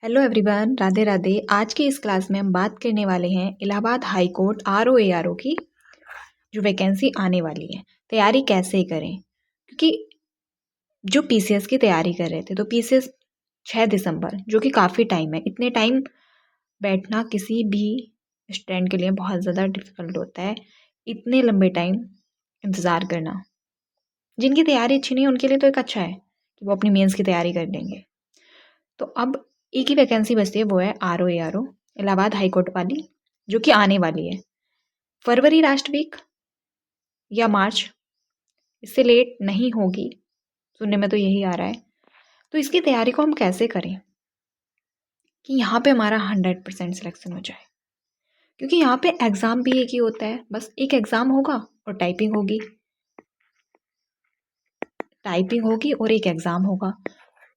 Hello everyone, Radhe Radhe. आज की इस क्लास में हम बात करने वाले हैं इलाहाबाद हाई कोर्ट आरओ की जो वैकेंसी आने वाली है। तैयारी कैसे करें, क्योंकि जो पीसीएस की तैयारी कर रहे थे तो पीसीएस 6 दिसंबर जो कि काफ़ी टाइम है। इतने टाइम बैठना किसी भी स्टूडेंट के लिए बहुत ज़्यादा डिफ़िकल्ट होता है। इतने लंबे टाइम इंतज़ार करना, जिनकी तैयारी अच्छी नहीं है उनके लिए तो एक अच्छा है कि वो अपनी मेंस की तैयारी कर लेंगे। तो अब एक ही वैकेंसी बचती है, वो है आरओ इलाहाबाद हाई कोर्ट वाली, जो कि आने वाली है फरवरी लास्ट वीक या मार्च, इससे लेट नहीं होगी। सुनने में तो यही आ रहा है। तो इसकी तैयारी को हम कैसे करें कि यहाँ पे हमारा 100% सिलेक्शन हो जाए, क्योंकि यहाँ पे एग्ज़ाम भी एक ही होता है, बस एक एग्ज़ाम होगा और टाइपिंग होगी और एक एग्ज़ाम होगा।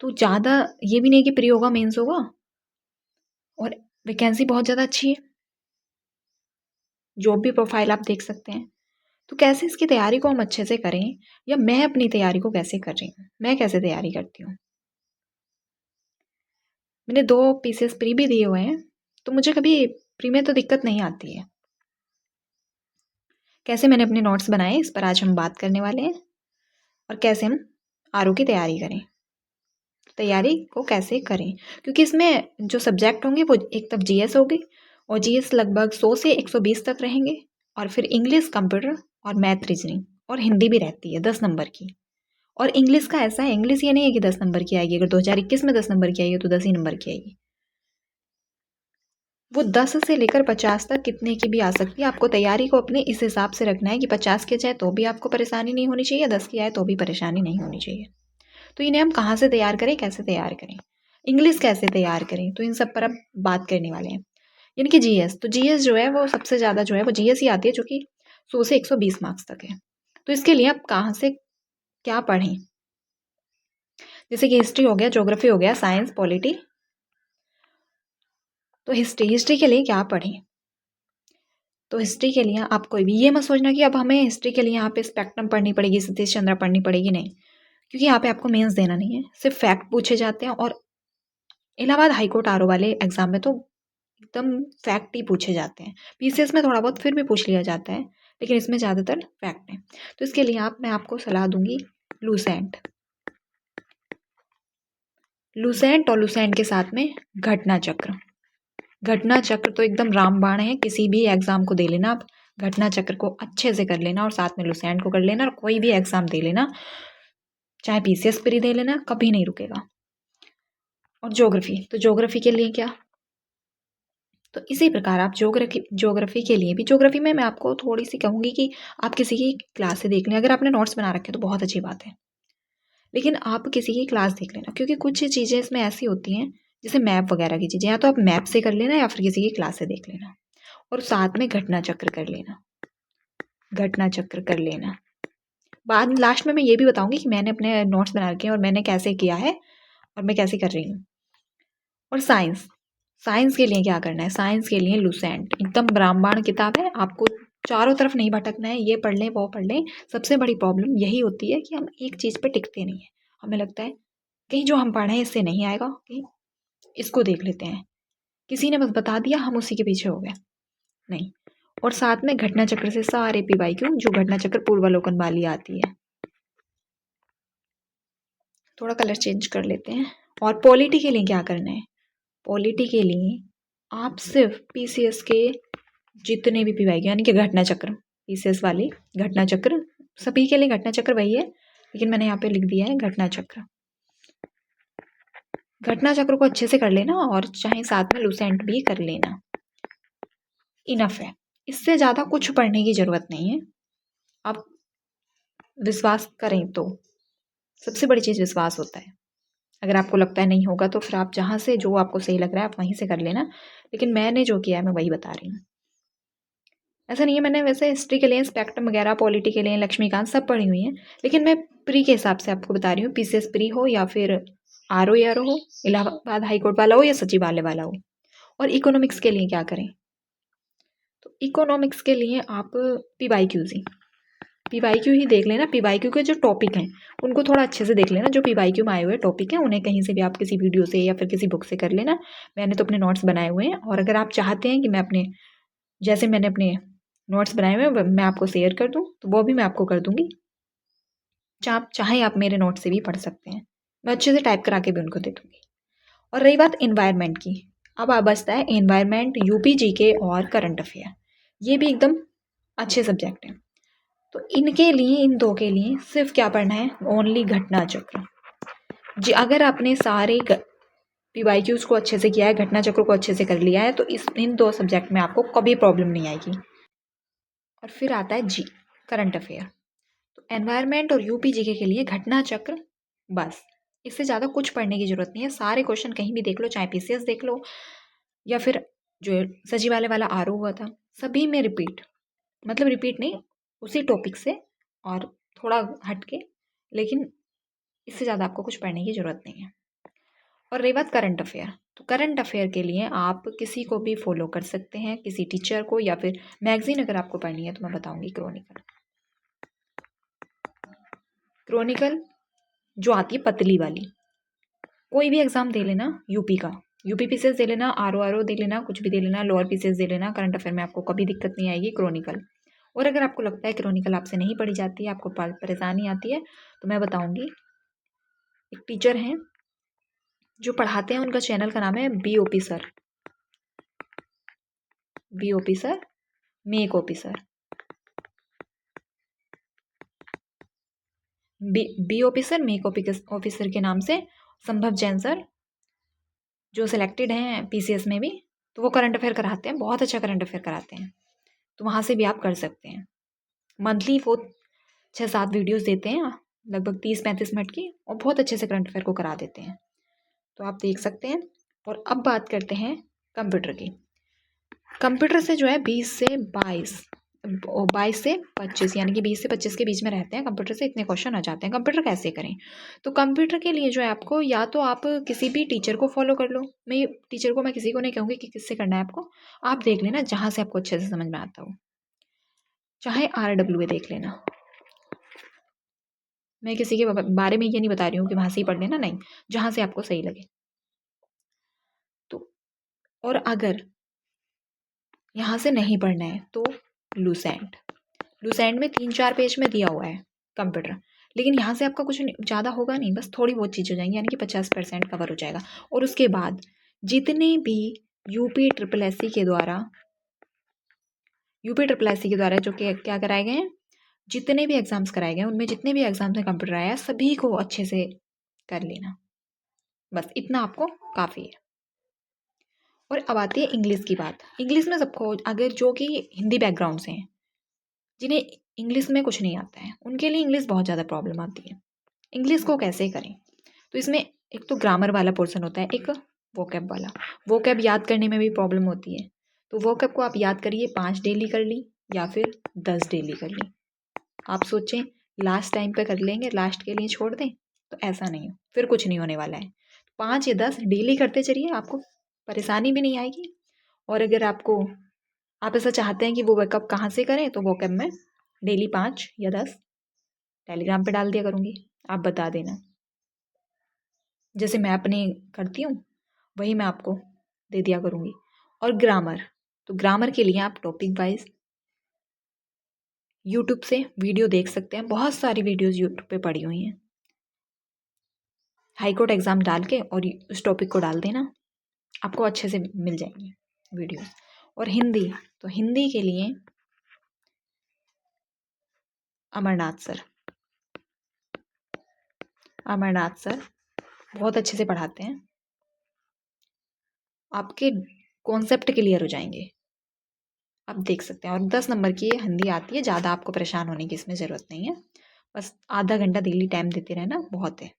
तो ज़्यादा ये भी नहीं कि प्री होगा मेंस होगा, और वैकेंसी बहुत ज़्यादा अच्छी है। जॉब भी प्रोफाइल आप देख सकते हैं। तो कैसे इसकी तैयारी को हम अच्छे से करें, या मैं अपनी तैयारी को कैसे कर रही हूँ, मैं कैसे तैयारी करती हूँ। मैंने 2 पीसेस प्री भी दिए हुए हैं, तो मुझे कभी प्री में तो दिक्कत नहीं आती है। कैसे मैंने अपने नोट्स बनाए, इस पर आज हम बात करने वाले हैं, और कैसे हम आरओ की तैयारी करें। तैयारी को कैसे करें, क्योंकि इसमें जो सब्जेक्ट होंगे वो एक तब जीएस होगी, और जीएस लगभग 100 से 120 तक रहेंगे, और फिर इंग्लिश, कंप्यूटर और मैथ, रीजनिंग और हिंदी भी रहती है 10 नंबर की। और इंग्लिश का ऐसा है, इंग्लिश ये नहीं है कि 10 नंबर की आएगी। अगर 2021 में 10 नंबर की आएगी तो 10 ही नंबर की आएगी। वो 10 से लेकर 50 तक कितने की भी आ सकती है। आपको तैयारी को अपने इस हिसाब से रखना है कि 50 की जाए तो भी आपको परेशानी नहीं होनी चाहिए, 10 की आए तो भी परेशानी नहीं होनी चाहिए। तो इन्हें हम कहाँ से तैयार करें, कैसे तैयार करें, इंग्लिश कैसे तैयार करें, तो इन सब पर अब बात करने वाले हैं। यानी कि जीएस, तो जीएस जो है वो सबसे ज़्यादा जो है वो जीएस ही आती है, जो कि 100 से 120 मार्क्स तक है। तो इसके लिए आप कहाँ से क्या पढ़ें, जैसे कि हिस्ट्री हो गया, ज्योग्राफी हो गया, साइंस, पॉलिटी। तो हिस्ट्री के लिए क्या पढ़ें, तो हिस्ट्री के लिए आप कोई भी ये मत सोचना कि अब हमें हिस्ट्री के लिए यहाँ पे स्पेक्ट्रम पढ़नी पड़ेगी, सतीश चंद्रा पढ़नी पड़ेगी, नहीं। क्योंकि यहाँ पे आपको मेंस देना नहीं है, सिर्फ फैक्ट पूछे जाते हैं। और इलाहाबाद हाईकोर्ट आरओ वाले एग्जाम में तो एकदम फैक्ट ही पूछे जाते हैं। पीसीएस में थोड़ा बहुत फिर भी पूछ लिया जाता है, लेकिन इसमें ज़्यादातर फैक्ट है। तो इसके लिए मैं आपको सलाह दूंगी लूसेंट। लूसेंट और लूसेंट के साथ में घटना चक्र। घटना चक्र तो एकदम रामबाण है, किसी भी एग्जाम को दे लेना आप। घटना चक्र को अच्छे से कर लेना, और साथ में लुसेंट को कर लेना, और कोई भी एग्जाम दे लेना, चाहे पीसीएस प्री दे लेना, कभी नहीं रुकेगा। और ज्योग्राफी, तो ज्योग्राफी के लिए क्या, तो इसी प्रकार आप ज्योग्राफी के लिए भी, ज्योग्राफी में मैं आपको थोड़ी सी कहूँगी कि आप किसी की क्लास से देख लें। अगर आपने नोट्स बना रखे तो बहुत अच्छी बात है, लेकिन आप किसी की क्लास देख लेना, क्योंकि कुछ चीज़ें इसमें ऐसी होती हैं, जैसे मैप वगैरह की चीज़ें, या तो आप मैप से कर लेना या फिर किसी की क्लास से देख लेना, और साथ में घटना चक्र कर लेना। घटना चक्र कर लेना, बाद लास्ट में मैं ये भी बताऊंगी कि मैंने अपने नोट्स बना रखे हैं और मैंने कैसे किया है और मैं कैसे कर रही हूँ। और साइंस, साइंस के लिए क्या करना है, साइंस के लिए लुसेंट एकदम ब्राह्मण किताब है, आपको चारों तरफ नहीं भटकना है, ये पढ़ लें वो पढ़ लें। सबसे बड़ी प्रॉब्लम यही होती है कि हम एक चीज़ पे टिकते नहीं है। हमें लगता है कहीं जो हम पढ़े इससे नहीं आएगा, कहीं इसको देख लेते हैं, किसी ने बस बता दिया हम उसी के पीछे हो गए, नहीं। और साथ में घटना चक्र से सारे पीवाईक्यू, जो घटना चक्र पूर्वालोकन वाली आती है। थोड़ा कलर चेंज कर लेते हैं। और पॉलिटी के लिए क्या करना है, पॉलिटी के लिए आप सिर्फ पीसीएस के जितने भी पीवाईक्यू यानी कि घटना चक्र, पीसीएस वाली घटना चक्र, सभी के लिए घटना चक्र वही है, लेकिन मैंने यहाँ पे लिख दिया है घटना चक्र। घटना चक्र को अच्छे से कर लेना, और चाहे साथ में लुसेंट भी कर लेना, इनफ है। इससे ज़्यादा कुछ पढ़ने की ज़रूरत नहीं है। आप विश्वास करें तो सबसे बड़ी चीज़ विश्वास होता है। अगर आपको लगता है नहीं होगा तो फिर आप जहाँ से जो आपको सही लग रहा है आप वहीं से कर लेना, लेकिन मैंने जो किया है मैं वही बता रही हूँ। ऐसा नहीं है, मैंने वैसे हिस्ट्री के लिए स्पेक्ट्रम वगैरह, पॉलिटी के लिए लक्ष्मीकांत सब पढ़ी हुई हैं, लेकिन मैं प्री के हिसाब से आपको बता रही हूँ। पीसीएस प्री हो या फिर आरओ हो, इलाहाबाद हाईकोर्ट वाला हो या सचिवालय वाला हो। और इकोनॉमिक्स के लिए क्या करें, तो इकोनॉमिक्स के लिए आप पीवाईक्यूज ही, PYQ ही देख लेना। PYQ के जो टॉपिक हैं उनको थोड़ा अच्छे से देख लेना। जो PYQ में आए हुए टॉपिक हैं उन्हें कहीं से भी आप किसी वीडियो से या फिर किसी बुक से कर लेना। मैंने तो अपने नोट्स बनाए हुए हैं, और अगर आप चाहते हैं कि मैं अपने जैसे मैंने अपने नोट्स बनाए हुए हैं मैं आपको शेयर कर दूँ तो वो भी मैं आपको कर दूँगी। आप चाहें आप मेरे नोट से भी पढ़ सकते हैं, मैं अच्छे से टाइप करा के भी उनको दे दूँगी। और रही बात इन्वायरमेंट की, अब आ बचता है इन्वायरमेंट, यूपी जीके और करंट अफेयर। ये भी एकदम अच्छे सब्जेक्ट हैं। तो इनके लिए, इन दो के लिए सिर्फ क्या पढ़ना है, ओनली घटना चक्र। जी अगर आपने सारे PYQs को अच्छे से किया है, घटना चक्र को अच्छे से कर लिया है, तो इन दो सब्जेक्ट में आपको कभी प्रॉब्लम नहीं आएगी। और फिर आता है जी करंट अफेयर। तो एनवायरनमेंट और यूपी जीके के लिए घटना चक्र, बस इससे ज़्यादा कुछ पढ़ने की ज़रूरत नहीं है। सारे क्वेश्चन कहीं भी देख लो, चाहे PCS देख लो या फिर जो सचिवालय वाला RO हुआ था, सभी में रिपीट, मतलब रिपीट नहीं, उसी टॉपिक से और थोड़ा हट के, लेकिन इससे ज़्यादा आपको कुछ पढ़ने की ज़रूरत नहीं है। और रही बात करंट अफेयर, तो करंट अफेयर के लिए आप किसी को भी फॉलो कर सकते हैं, किसी टीचर को, या फिर मैगजीन अगर आपको पढ़नी है तो मैं बताऊंगी क्रॉनिकल। क्रॉनिकल जो आती है पतली वाली, कोई भी एग्जाम दे लेना, यूपी का, यूपी PCS दे लेना, RO दे लेना, कुछ भी दे लेना, लोअर PCS दे लेना, करंट अफेयर में आपको कभी दिक्कत नहीं आएगी। क्रॉनिकल, और अगर आपको लगता है क्रॉनिकल आपसे नहीं पढ़ी जाती है, आपको परेशानी आती है, तो मैं बताऊंगी, एक टीचर हैं जो पढ़ाते हैं, उनका चैनल का नाम है BOP sir, BOP sir, make OP sir, BOP sir, make officer के नाम से संभव जैन सर, जो सिलेक्टेड हैं PCS में भी, तो वो करंट अफेयर कराते हैं, बहुत अच्छा करंट अफेयर कराते हैं, तो वहाँ से भी आप कर सकते हैं। मंथली वो 6-7 वीडियोस देते हैं, लगभग 30-35 मिनट की, और बहुत अच्छे से करंट अफेयर को करा देते हैं, तो आप देख सकते हैं। और अब बात करते हैं कंप्यूटर की। कंप्यूटर से जो है 20 से 25 यानी कि 20 से 25 के बीच में रहते हैं, कंप्यूटर से इतने क्वेश्चन आ जाते हैं। कंप्यूटर कैसे करें, तो कंप्यूटर के लिए जो है आपको, या तो आप किसी भी टीचर को फॉलो कर लो, मैं किसी को नहीं कहूँगी कि किससे करना है आपको, आप देख लेना जहाँ से आपको अच्छे से समझ में आता हो, चाहे RWA देख लेना। मैं किसी के बारे में ये नहीं बता रही हूँ कि वहाँ से ही पढ़ लेना, नहीं, जहाँ से आपको सही लगे। तो और अगर यहाँ से नहीं पढ़ना है तो लूसेंट में 3-4 पेज में दिया हुआ है कंप्यूटर, लेकिन यहाँ से आपका कुछ ज़्यादा होगा नहीं, बस थोड़ी बहुत चीज़ हो जाएंगी, यानी कि 50% कवर हो जाएगा। और उसके बाद जितने भी यूपी ट्रिपल एस सी के द्वारा जो कि क्या कराए गए हैं, जितने भी एग्ज़ाम्स कराए गए हैं, उनमें जितने भी एग्ज़ाम्स में कंप्यूटर आया है, सभी को अच्छे से कर लेना, बस इतना आपको काफ़ी है। और अब आती है इंग्लिश की बात। इंग्लिश में सबको, अगर जो कि हिंदी बैकग्राउंड से हैं, जिन्हें इंग्लिश में कुछ नहीं आता है, उनके लिए इंग्लिश बहुत ज़्यादा प्रॉब्लम आती है। इंग्लिश को कैसे करें, तो इसमें एक तो ग्रामर वाला पोर्शन होता है, एक वोकैब वाला। वोकैब याद करने में भी प्रॉब्लम होती है, तो वोकैब को आप याद करिए, 5 डेली कर ली या फिर 10 डेली कर ली। आप सोचें लास्ट टाइम पे कर लेंगे, लास्ट के लिए छोड़ दें, तो ऐसा नहीं हो, फिर कुछ नहीं होने वाला है। 5 या 10 डेली करते चलिए, आपको परेशानी भी नहीं आएगी। और अगर आप ऐसा चाहते हैं कि वो वोकैब कहाँ से करें, तो वोकैब में डेली 5 या 10 टेलीग्राम पे डाल दिया करूँगी, आप बता देना, जैसे मैं अपनी करती हूँ वही मैं आपको दे दिया करूँगी। और ग्रामर, तो ग्रामर के लिए आप टॉपिक वाइज यूट्यूब से वीडियो देख सकते हैं, बहुत सारी वीडियोस यूट्यूब पे पड़ी हुई हैं। हाई कोर्ट एग्ज़ाम डाल के और उस टॉपिक को डाल देना, आपको अच्छे से मिल जाएंगी वीडियोस। और हिंदी, तो हिंदी के लिए अमरनाथ सर बहुत अच्छे से पढ़ाते हैं, आपके कॉन्सेप्ट क्लियर हो जाएंगे, आप देख सकते हैं। और 10 नंबर की हिंदी आती है, ज़्यादा आपको परेशान होने की इसमें ज़रूरत नहीं है, बस आधा घंटा डेली टाइम देते रहना बहुत है।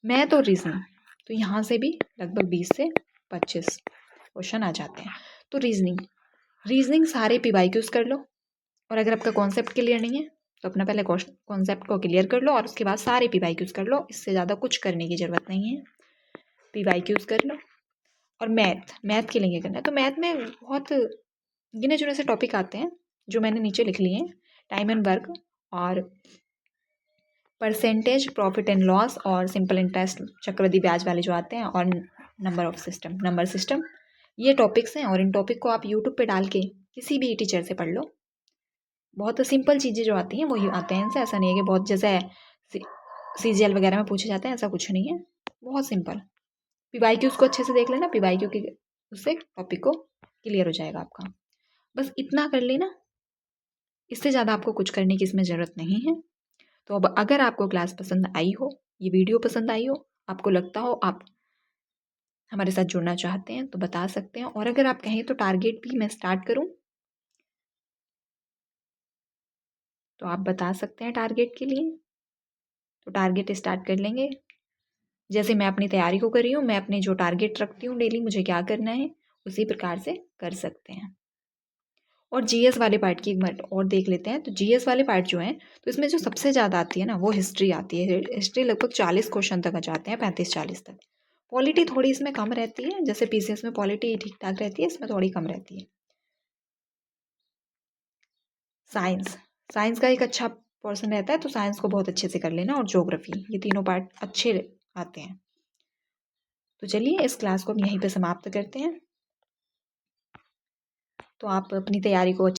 मैथ और रीजनिंग, तो यहाँ से भी लगभग 20 से 25 क्वेश्चन आ जाते हैं। तो रीजनिंग सारे PYQs कर लो, और अगर आपका कॉन्सेप्ट क्लियर नहीं है तो अपना पहले कॉन्सेप्ट को क्लियर कर लो, और उसके बाद सारे PYQs कर लो, इससे ज़्यादा कुछ करने की ज़रूरत नहीं है। PYQs कर लो। और मैथ के लिए करना है, तो मैथ में बहुत गिने चुने से टॉपिक आते हैं जो मैंने नीचे लिख लिए हैं, टाइम एंड वर्क और परसेंटेज, प्रॉफिट एंड लॉस और सिंपल इंटरेस्ट, चक्रवृद्धि ब्याज वाले जो आते हैं, और नंबर सिस्टम, ये टॉपिक्स हैं। और इन टॉपिक को आप यूट्यूब पे डाल के किसी भी टीचर से पढ़ लो। बहुत सिंपल चीज़ें जो आती हैं वही आते हैं इनसे। ऐसा नहीं है कि बहुत जैसे CGL वगैरह में पूछे जाते हैं, ऐसा कुछ नहीं है, बहुत सिंपल। PYQs को अच्छे से देख लेना, PYQ की उससे टॉपिक को क्लियर हो जाएगा आपका। बस इतना कर लेना, इससे ज़्यादा आपको कुछ करने की इसमें ज़रूरत नहीं है। तो अब अगर आपको क्लास पसंद आई हो, ये वीडियो पसंद आई हो, आपको लगता हो आप हमारे साथ जुड़ना चाहते हैं, तो बता सकते हैं। और अगर आप कहें तो टारगेट भी मैं स्टार्ट करूं, तो आप बता सकते हैं टारगेट के लिए, तो टारगेट स्टार्ट कर लेंगे। जैसे मैं अपनी तैयारी को कर रही हूँ, मैं अपने जो टारगेट रखती हूँ डेली मुझे क्या करना है, उसी प्रकार से कर सकते हैं। और GS वाले पार्ट की एक मिनट और देख लेते हैं। तो GS वाले पार्ट जो हैं, तो इसमें जो सबसे ज़्यादा आती है ना, वो हिस्ट्री आती है। हिस्ट्री लगभग 40 क्वेश्चन तक आ जाते हैं, 35-40 तक। पॉलिटी थोड़ी इसमें कम रहती है, जैसे PCS में पॉलिटी ठीक ठाक रहती है, इसमें थोड़ी कम रहती है। साइंस का एक अच्छा पोर्शन रहता है, तो साइंस को बहुत अच्छे से कर लेना। और ज्योग्राफी, ये तीनों पार्ट अच्छे आते हैं। तो चलिए इस क्लास को हम यहीं पे समाप्त करते हैं। तो आप अपनी तैयारी को